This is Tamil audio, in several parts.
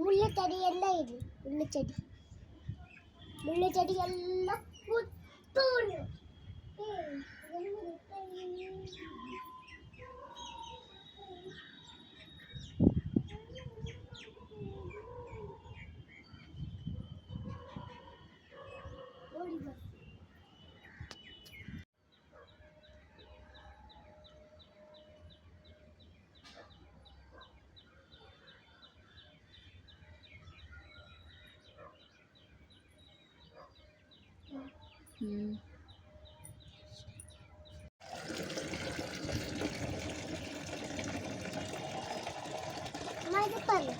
முள்ளு செடி எல்லாம் இது முள்ளு செடி எல்லாம் புத்தூரு. இது பாரு.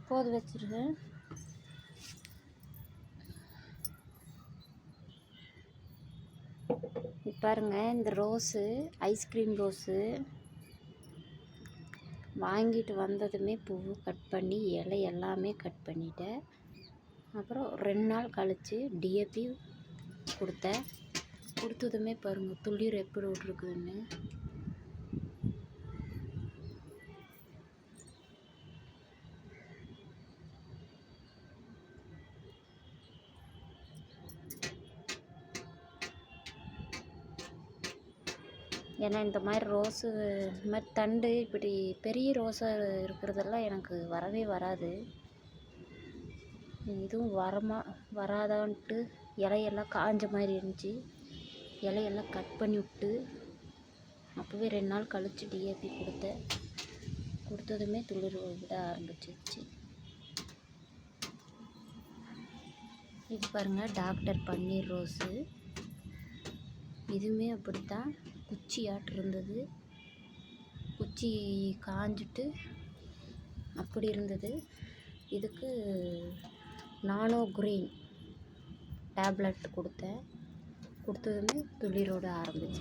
போது வச்சிருக்கேன். பாருங்க, இந்த ரோஸு ஐஸ்கிரீம் ரோஸு வாங்கிட்டு வந்ததுமே பூவு கட் பண்ணி இலை எல்லாமே கட் பண்ணிட்டேன். அப்புறம் 2 நாள் கழித்து டிஏபி கொடுத்தேன். கொடுத்ததுமே பாருங்கள் துளிர் எப்படி விட்ருக்குன்னு. ஏன்னா இந்த மாதிரி ரோஸு இந்த மாதிரி தண்டு இப்படி பெரிய ரோஸாக இருக்கிறதெல்லாம் எனக்கு வரவே வராது. இதுவும் வராதான்ட்டு இலையெல்லாம் காஞ்ச மாதிரி இருந்துச்சு. இலையெல்லாம் கட் பண்ணி விட்டு அப்போவே 2 நாள் கழித்து டிஏபி கொடுத்தேன். கொடுத்ததுமே துளிர் விட ஆரம்பிச்சிருச்சு. இது பாருங்கள் டாக்டர் பன்னீர் ரோஸு. இதுவுமே அப்படித்தான் குச்சியாட்டு இருந்தது. குச்சி காஞ்சிட்டு அப்படி இருந்தது. இதுக்கு நானோ கிரீன் டேப்லெட் கொடுத்தேன். கொடுத்ததுமே துளிரோட ஆரம்பிச்சு.